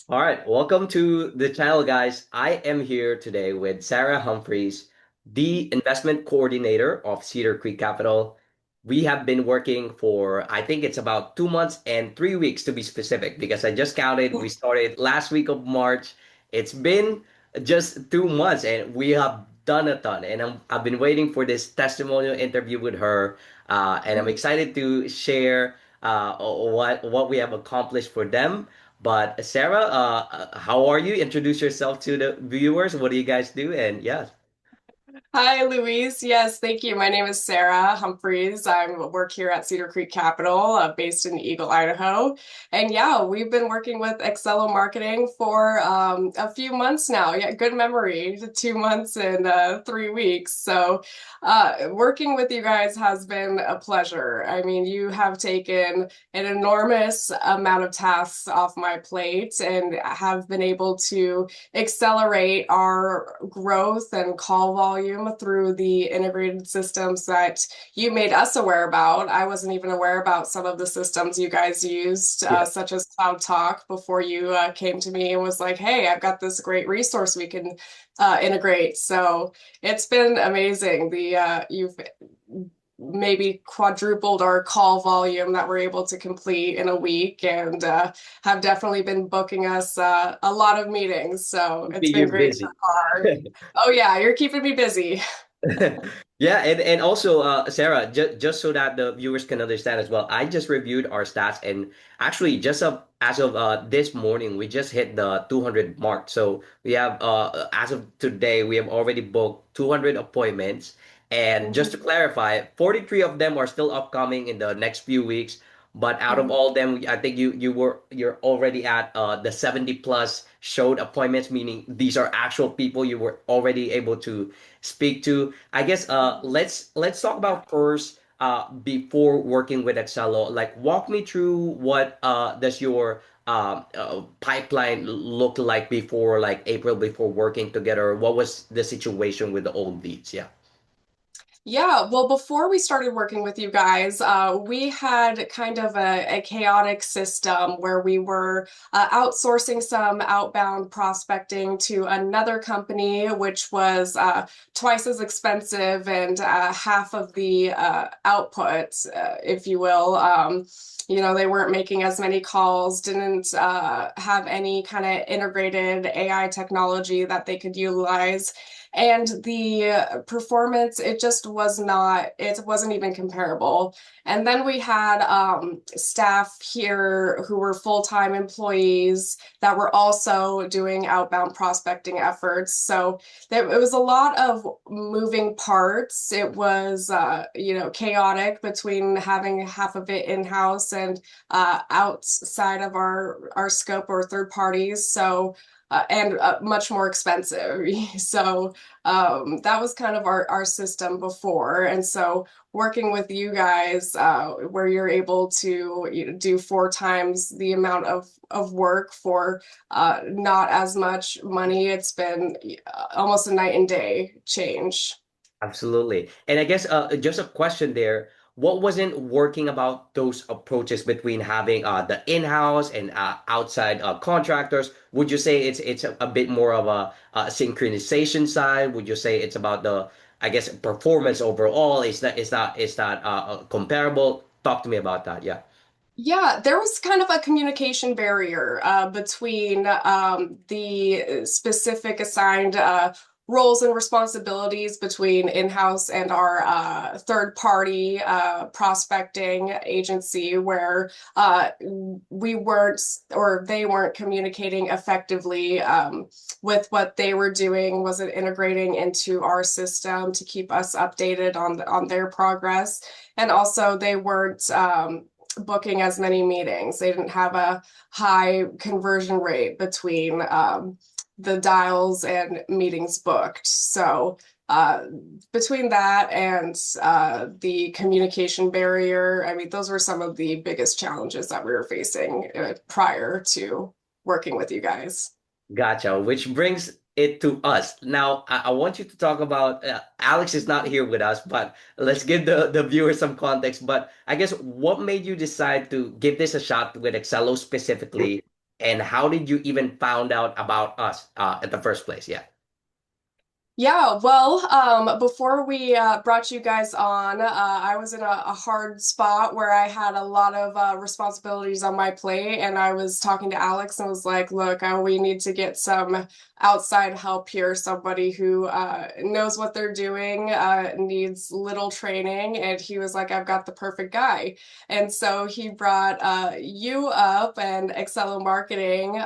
All right, welcome to the channel, guys. I am here today with Sarah Humphreys, the investment coordinator of Cedar Creek Capital. We have been working for, I think it's about 2 months and 3 weeks to be specific, because I just counted. We started last week of March. It's been just 2 months, and we have done a ton. And I've been waiting for this testimonial interview with her, and I'm excited to share what we have accomplished for them. But Sarah, how are you? Introduce yourself to the viewers. What do you guys do? And yeah, Hi, Louise. Yes, thank you. My name is Sarah Humphreys. I work here at Cedar Creek Capital, based in Eagle, Idaho. And yeah, we've been working with Excello Marketing for a few months now. Yeah, good memory, 2 months and 3 weeks. So, working with you guys has been a pleasure. I mean, you have taken an enormous amount of tasks off my plate and have been able to accelerate our growth and call volume through the integrated systems that you made us aware about. I wasn't even aware about some of the systems you guys used, yeah, such as Cloud Talk, before you came to me and was like, hey, I've got this great resource we can integrate. So it's been amazing. You've maybe quadrupled our call volume that we're able to complete in a week and have definitely been booking us a lot of meetings. So keeping it's been you great so busy. far. Oh, yeah, you're keeping me busy. Yeah, and also Sarah, just so that the viewers can understand as well, I just reviewed our stats, and actually just as of this morning, we just hit the 200 mark. So we have as of today, we have already booked 200 appointments. And just to Mhm, clarify, 43 of them are still upcoming in the next few weeks. But out of mhm. all them, I think you're already at the 70 plus showed appointments, meaning these are actual people you were already able to speak to. I guess let's talk about first before working with Excello. Like walk me through what does your pipeline look like before like April before working together? What was the situation with the old leads? Yeah. Yeah, well, before we started working with you guys, we had kind of a chaotic system where we were outsourcing some outbound prospecting to another company, which was twice as expensive and half of the output, if you will. They weren't making as many calls, didn't have any kind of integrated AI technology that they could utilize, and the performance, it wasn't even comparable. And then we had staff here who were full-time employees that were also doing outbound prospecting efforts. So it was a lot of moving parts. It was chaotic between having half of it in-house and outside of our scope or third parties. So and much more expensive. So that was kind of our system before. And so working with you guys, where you're able to do 4 times the amount of work for not as much money, it's been almost a night and day change. Absolutely. And I guess just a question there. What wasn't working about those approaches between having the in-house and outside contractors? Would you say it's a bit more of a synchronization side? Would you say it's about the, I guess, performance overall? Is that comparable? Talk to me about that. Yeah. Yeah, there was kind of a communication barrier between the specific assigned roles and responsibilities between in-house and our third-party prospecting agency, where we weren't or they weren't communicating effectively with what they were doing, wasn't integrating into our system to keep us updated on their progress, and also they weren't. Booking as many meetings. They didn't have a high conversion rate between the dials and meetings booked. So uh, between that and the communication barrier, I mean, those were some of the biggest challenges that we were facing prior to working with you guys. Gotcha. Which brings it to us. Now, I want you to talk about Alex is not here with us, but let's give the viewers some context. But I guess what made you decide to give this a shot with Excello specifically? and how did you even found out about us at the first place? Yeah. Yeah, well, before we brought you guys on, I was in a hard spot where I had a lot of responsibilities on my plate, and I was talking to Alex and was like, "Look, we need to get some outside help here. Somebody who knows what they're doing, needs little training." And he was like, "I've got the perfect guy." And so he brought you up and Excello Marketing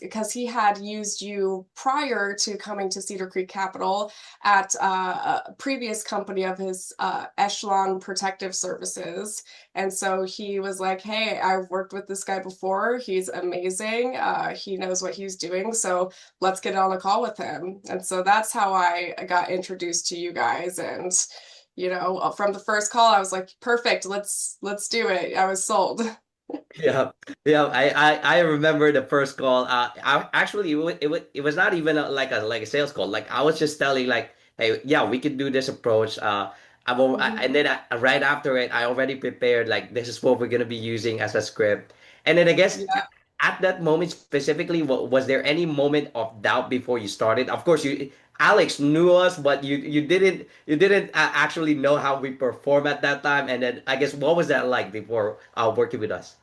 because he had used you prior to coming to Cedar Creek Capital at a previous company of his, Echelon Protective Services. And so he was like, "Hey, I've worked with this guy before. He's amazing. He knows what he's doing. So let's get on a call with him." And so that's how I got introduced to you guys. And from the first call, I was like, "Perfect, let's do it." I was sold. Yeah, yeah. I remember the first call. Actually, it was not even like a sales call. Like I was just telling, like, hey, yeah, we could do this approach. And Mhm. then right after it, I already prepared like this is what we're gonna be using as a script. And then I guess Yeah. at that moment specifically, was there any moment of doubt before you started? Of course, Alex knew us, but you didn't actually know how we perform at that time. And then I guess what was that like before working with us?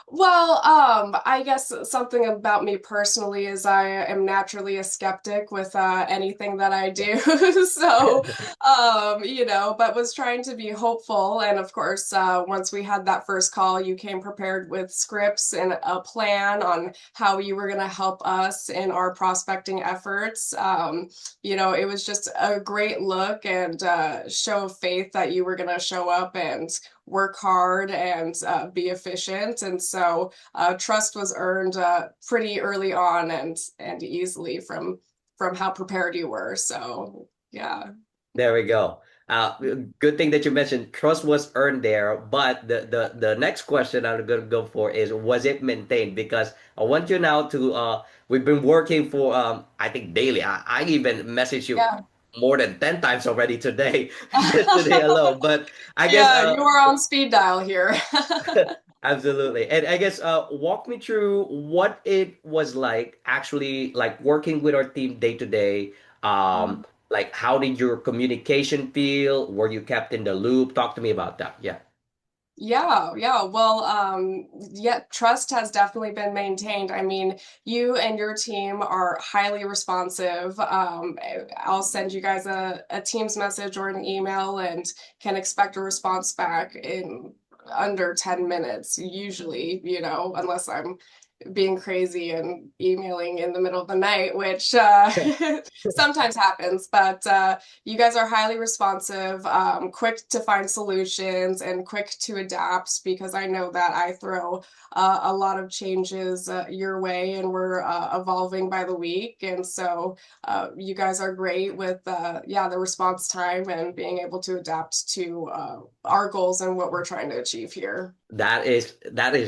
Well, I guess something about me personally is I am naturally a skeptic with anything that I do. So, but was trying to be hopeful. And of course, once we had that first call, you came prepared with scripts and a plan on how you were going to help us in our prospecting efforts. It was just a great look and show of faith that you were going to show up and work hard and be efficient. And so trust was earned pretty early on and easily from how prepared you were. So yeah. There we go. Uh, Good thing that you mentioned trust was earned there, but the next question I'm gonna go for is was it maintained? Because I want you now to we've been working for I think daily. I even messaged you Yeah. more than 10 times already today, just today alone. But I guess Yeah, you are on speed dial here. absolutely. And I guess walk me through what it was like actually like working with our team day to day. Like how did your communication feel? Were you kept in the loop? Talk to me about that. Yeah. Yeah, yeah. Well, yeah, trust has definitely been maintained. I mean, you and your team are highly responsive. I'll send you guys a Teams message or an email and can expect a response back in under 10 minutes, usually, unless I'm being crazy and emailing in the middle of the night, which sometimes happens. But you guys are highly responsive, quick to find solutions, and quick to adapt because I know that I throw a lot of changes your way and we're evolving by the week. And so you guys are great with, yeah, the response time and being able to adapt to our goals and what we're trying to achieve here. That is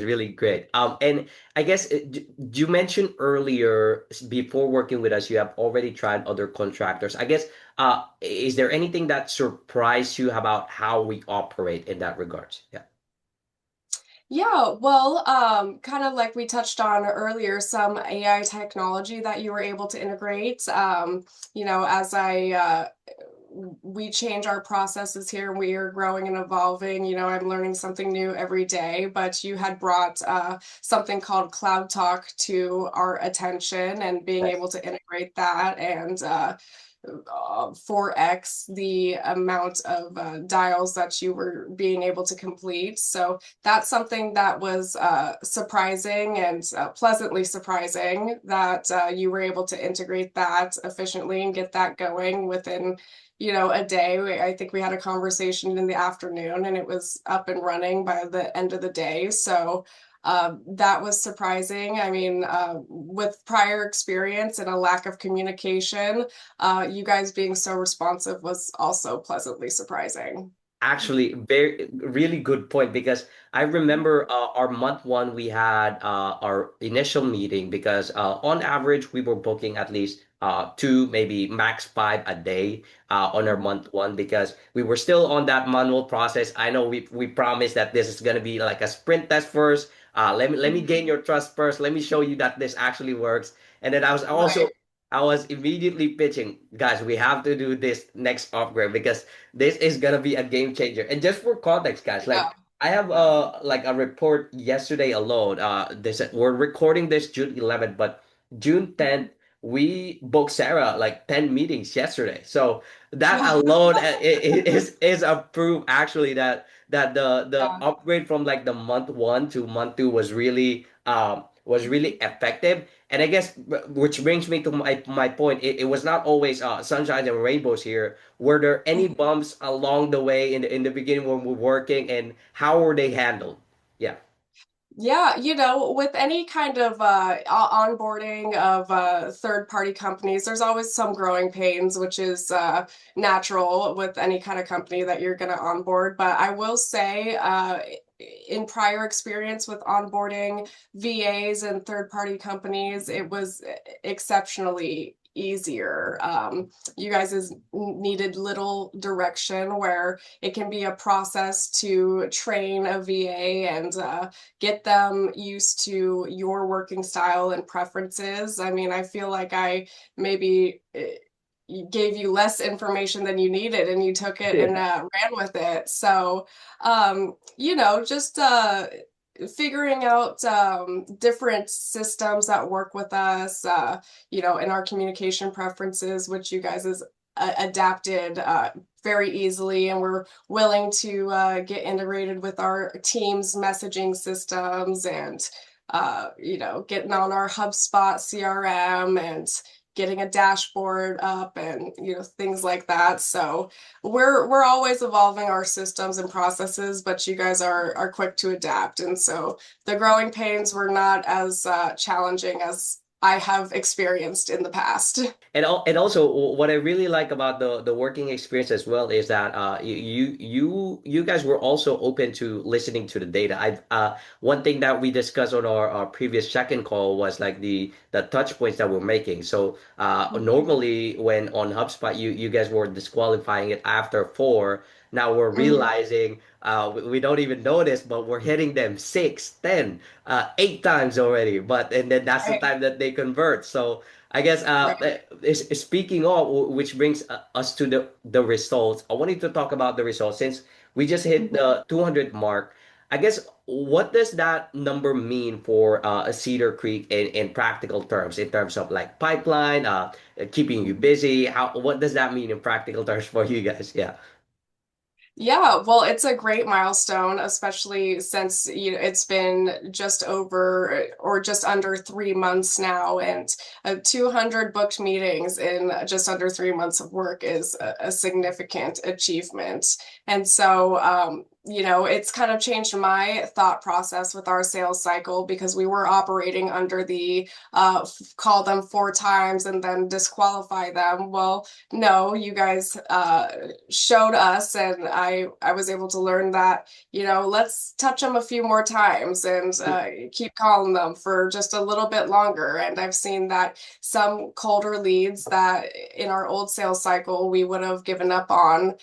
really great. And I guess you mentioned earlier before working with us, you have already tried other contractors. I guess is there anything that surprised you about how we operate in that regards? Yeah. Yeah, well, kind of like we touched on earlier, some AI technology that you were able to integrate. As we change our processes here, we are growing and evolving. I'm learning something new every day, but you had brought something called Cloud Talk to our attention and being Nice. able to integrate that and 4x the amount of dials that you were being able to complete. So that's something that was surprising and pleasantly surprising that you were able to integrate that efficiently and get that going within a day. I think we had a conversation in the afternoon and it was up and running by the end of the day. So that was surprising. I mean, with prior experience and a lack of communication, you guys being so responsive was also pleasantly surprising. Actually, very really good point because I remember our month one we had our initial meeting because on average we were booking at least two, maybe max five a day on our month one because we were still on that manual process. I know we promised that this is gonna be like a sprint test first. Let me gain your trust first. Let me show you that this actually works. And then Right. I was immediately pitching, guys, we have to do this next upgrade because this is gonna be a game changer. And just for context, guys, Yeah. like I have like a report yesterday alone. This we're recording this June 11th, but June 10th we booked Sarah like 10 meetings yesterday. So that Yeah. alone is a proof actually that the Yeah. upgrade from like the month one to month two was really effective. And I guess which brings me to my point. It was not always sunshine and rainbows here. Were there any bumps along the way in the beginning when we're working, and how were they handled? Yeah. Yeah, with any kind of onboarding of third-party companies, there's always some growing pains, which is natural with any kind of company that you're going to onboard. But I will say, in prior experience with onboarding VAs and third-party companies, it was exceptionally easier. You guys needed little direction where it can be a process to train a VA and get them used to your working style and preferences. I mean, I feel like I maybe gave you less information than you needed and you took it and Yeah. ran with it. So, just figuring out different systems that work with us, in our communication preferences, which you guys has adapted very easily, and we're willing to get integrated with our team's messaging systems and getting on our HubSpot CRM and getting a dashboard up and things like that. So we're always evolving our systems and processes, but you guys are quick to adapt, and so the growing pains were not as challenging as I have experienced in the past. And also what I really like about the working experience as well is that you guys were also open to listening to the data. I one thing that we discussed on our previous check-in call was like the touch points that we're making. So normally when on HubSpot you guys were disqualifying it after four. Now we're Mhm. realizing we don't even notice, but we're hitting them six, 10, 8 times already. But and then that's the Right, time that they convert. So I guess right. speaking of, which brings us to the results. I wanted to talk about the results since we just hit Mhm. the 200 mark. I guess what does that number mean for a Cedar Creek in practical terms, in terms of like pipeline, keeping you busy? What does that mean in practical terms for you guys? Yeah. Yeah, well, it's a great milestone, especially since it's been just over or just under 3 months now, and 200 booked meetings in just under 3 months of work is a significant achievement. And so, it's kind of changed my thought process with our sales cycle because we were operating under the call them 4 times and then disqualify them. Well, no, you guys showed us, and I was able to learn that let's touch them a few more times and keep calling them for just a little bit longer. And I've seen that some colder leads that in our old sales cycle we would have given up on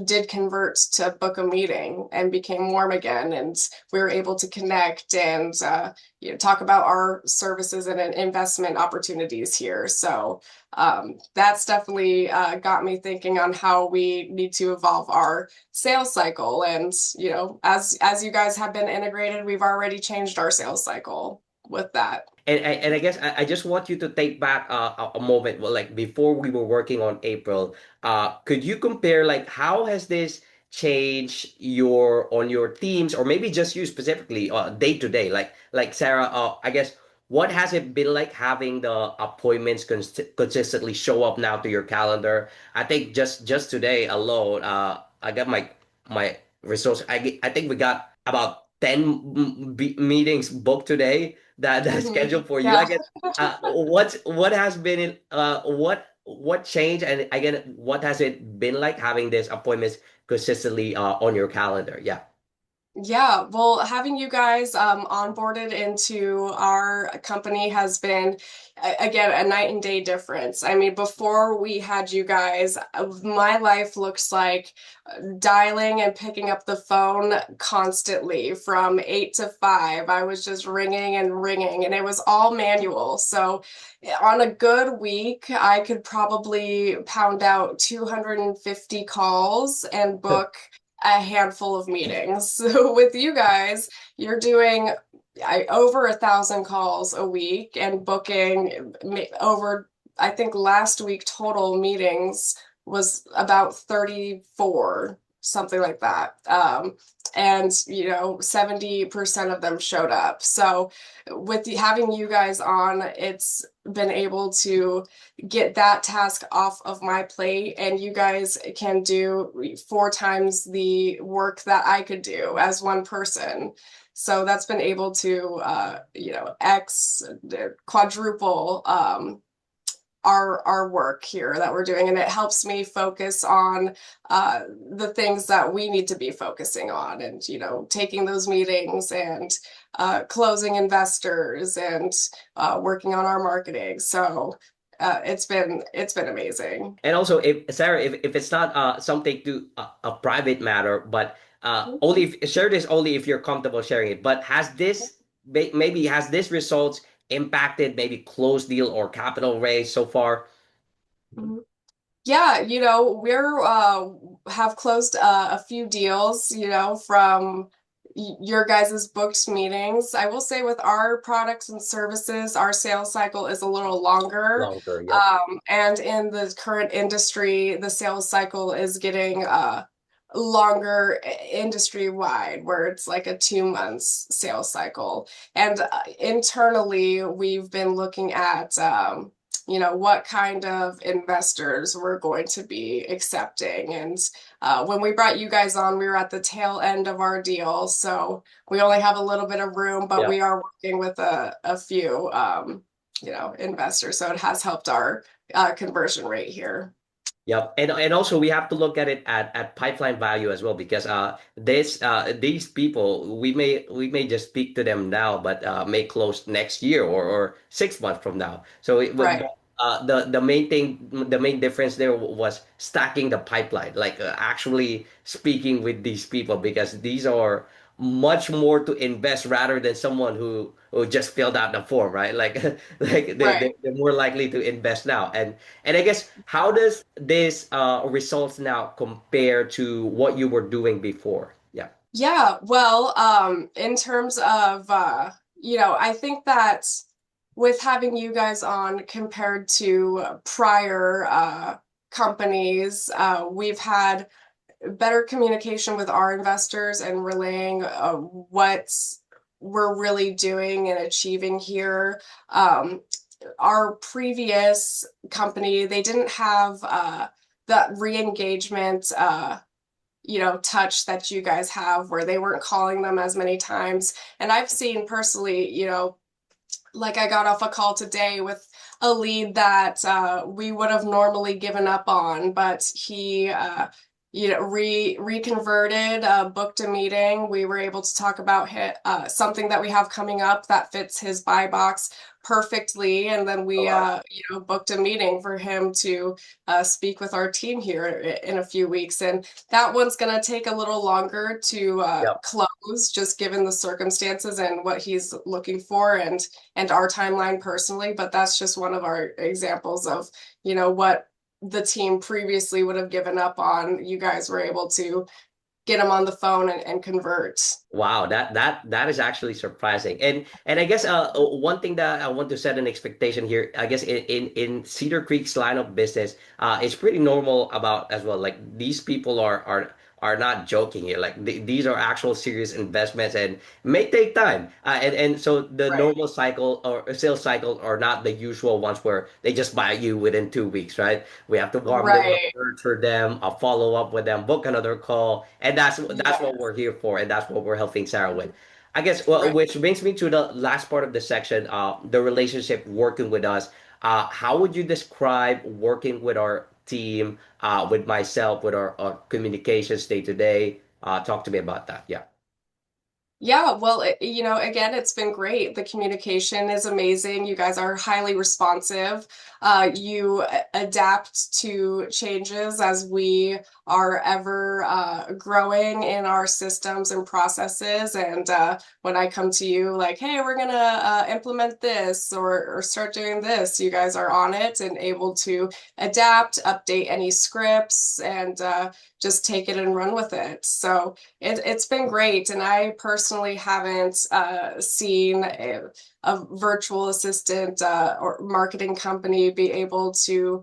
did convert to book a meeting and became warm again, and we were able to connect and talk about our services and investment opportunities here. So that's definitely got me thinking on how we need to evolve our sales cycle. And as you guys have been integrated, we've already changed our sales cycle with that. And I guess I just want you to take back a moment, well, like before we were working on April. Could you compare like how has this changed your teams, or maybe just you specifically, day to day? Like Sarah, I guess what has it been like having the appointments consistently show up now to your calendar? I think just today alone, I got my resource. I think we got about 10 meetings booked today that's Mhm. scheduled for you. I Yeah. guess what has been what changed, and again, what has it been like having these appointments consistently on your calendar? Yeah. Yeah, well, having you guys onboarded into our company has been, again, a night and day difference. I mean, before we had you guys, my life looks like dialing and picking up the phone constantly from 8 to 5. I was just ringing and ringing, and it was all manual. So, on a good week, I could probably pound out 250 calls and book a handful of meetings. So with you guys, you're doing over 1,000 calls a week and booking over, I think last week total meetings was about 34, something like that. And 70% of them showed up. So with having you guys on, it's been able to get that task off of my plate, and you guys can do 4 times the work that I could do as one person. So that's been able to, X quadruple our work here that we're doing, and it helps me focus on the things that we need to be focusing on, and taking those meetings and closing investors and working on our marketing. So it's been amazing. And also, if Sarah, if it's not something to a private matter, but only if share this only if you're comfortable sharing it. But has this maybe has this results impacted maybe closed deal or capital raise so far? Mhm. Yeah, we're have closed a few deals, from your guys' booked meetings. I will say with our products and services, our sales cycle is a little longer. Longer, yep. And in the current industry, the sales cycle is getting longer industry wide, where it's like a 2 months sales cycle. And internally, we've been looking at what kind of investors we're going to be accepting. And when we brought you guys on, we were at the tail end of our deal. So we only have a little bit of room, but Yeah. we are working with a few, investors. So it has helped our conversion rate here. Yep. And also we have to look at it at pipeline value as well because this these people we may just speak to them now but may close next year or 6 months from now. So Right, the main difference there was stacking the pipeline, like actually speaking with these people because these are much more to invest rather than someone who just filled out the form, right? Like like right. they're more likely to invest now. And I guess how does this results now compare to what you were doing before? Yeah. Yeah, well, in terms of, I think that with having you guys on compared to prior companies, we've had better communication with our investors and relaying what we're really doing and achieving here. Our previous company, they didn't have that re-engagement touch that you guys have, where they weren't calling them as many times. And I've seen personally, like I got off a call today with a lead that we would have normally given up on, but he reconverted, booked a meeting. We were able to talk about something that we have coming up that fits his buy box perfectly, and then Oh, we wow. booked a meeting for him to speak with our team here in a few weeks. And that one's going to take a little longer to Yep. close, just given the circumstances and what he's looking for, and our timeline personally. But that's just one of our examples of what the team previously would have given up on. You guys were able to get him on the phone and convert. Wow, that is actually surprising. And I guess one thing that I want to set an expectation here, I guess in Cedar Creek's line of business, it's pretty normal about as well. Like these people are not joking here. Like these are actual serious investments and may take time. And so the Right. normal cycle or sales cycle are not the usual ones where they just buy you within 2 weeks, right? We have to warm them up, Right. nurture them, follow up with them, book another call, and that's what Yes. we're here for, and that's what we're helping Sarah with. I guess, well, Right. which brings me to the last part of the section, the relationship working with us. How would you describe working with our team, with myself, with our communications day to day? Talk to me about that. Yeah. Yeah, well, again, it's been great. The communication is amazing. You guys are highly responsive. You adapt to changes as we are ever growing in our systems and processes. And when I come to you, like, hey, we're gonna implement this or start doing this, you guys are on it and able to adapt, update any scripts, and just take it and run with it. So. It's been great, and I personally haven't seen a virtual assistant or marketing company be able to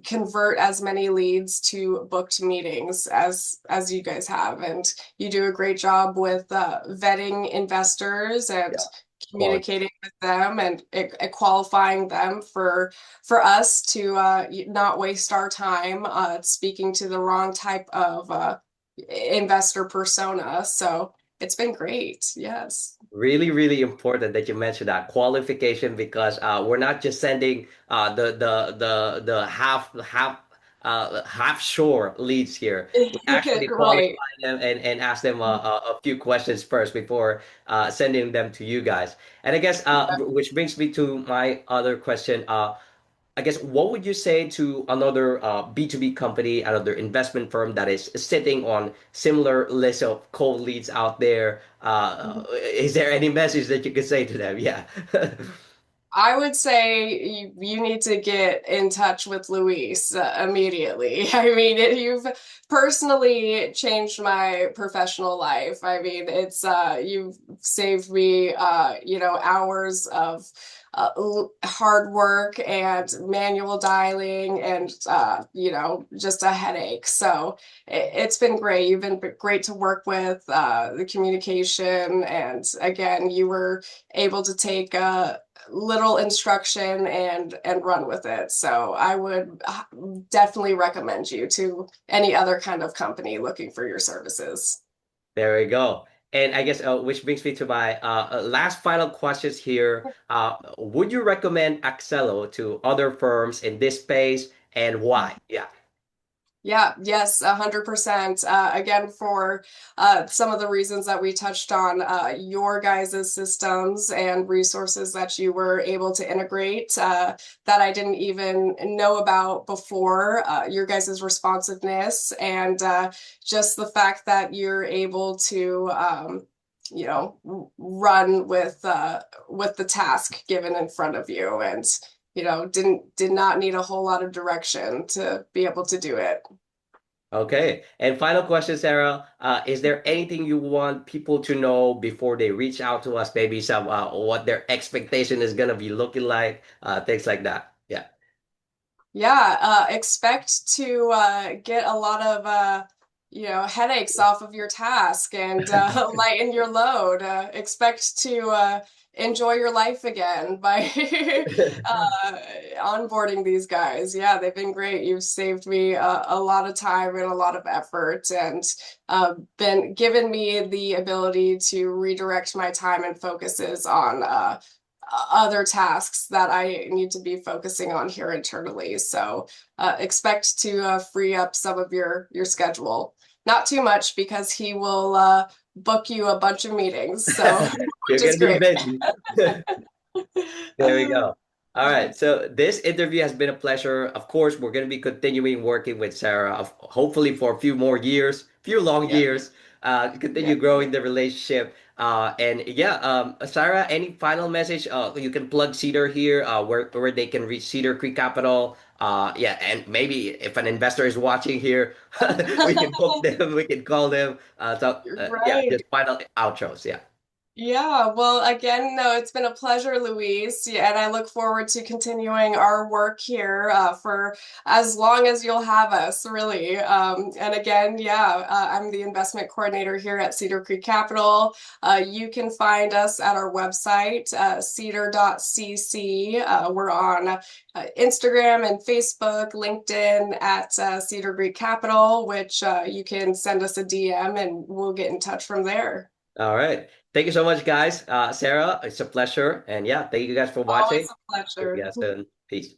convert as many leads to booked meetings as you guys have, and you do a great job with vetting investors and Yeah, quality. communicating with them and qualifying them for us to not waste our time speaking to the wrong type of investor persona. So it's been great. Yes. Really, really important that you mentioned that qualification because we're not just sending the half shore leads here. We actually Right. qualify them and ask them a few questions first before sending them to you guys. And I guess which brings me to my other question. I guess what would you say to another B2B company, another investment firm that is sitting on similar list of cold leads out there? Is there any message that you could say to them? Yeah. I would say you need to get in touch with Luis immediately. I mean, you've personally changed my professional life. I mean, it's you've saved me hours of hard work and manual dialing and just a headache. So it's been great. You've been great to work with, the communication, and again, you were able to take little instruction and run with it. So I would definitely recommend you to any other kind of company looking for your services. There we go. And I guess which brings me to my last final questions here. Would you recommend Axelo to other firms in this space and why? Yeah. Yeah, yes, 100%. Again, for some of the reasons that we touched on, your guys' systems and resources that you were able to integrate that I didn't even know about before, your guys' responsiveness, and just the fact that you're able to, run with the task given in front of you, and did not need a whole lot of direction to be able to do it. Okay. And final question, Sarah. Is there anything you want people to know before they reach out to us? Maybe some what their expectation is gonna be looking like, things like that. Yeah. Yeah, expect to get a lot of headaches off of your task and lighten your load. Expect to enjoy your life again by onboarding these guys. Yeah, they've been great. You've saved me a lot of time and a lot of effort, and been given me the ability to redirect my time and focuses on other tasks that I need to be focusing on here internally. So expect to free up some of your schedule. Not too much because he will book you a bunch of meetings. So You're which is gonna be great. busy. There we go. All right. So this interview has been a pleasure. Of course, we're going to be continuing working with Sarah, hopefully for a few more years, few long Yeah. years, Yeah. continue growing the relationship. And yeah, Sarah, any final message? You can plug Cedar here, where they can reach Cedar Creek Capital. Yeah, and maybe if an investor is watching here, we can book them, we can call them. Yeah, Right. just final outros. Yeah. Yeah, well, again, no, it's been a pleasure, Louise, yeah, and I look forward to continuing our work here for as long as you'll have us, really. And again, yeah, I'm the investment coordinator here at Cedar Creek Capital. You can find us at our website, cedar.cc. We're on Instagram and Facebook, LinkedIn at Cedar Creek Capital, which you can send us a DM and we'll get in touch from there. All right. Thank you so much, guys. Sarah, it's a pleasure. And yeah, thank you guys for watching. Always a See you pleasure. guys soon. Peace.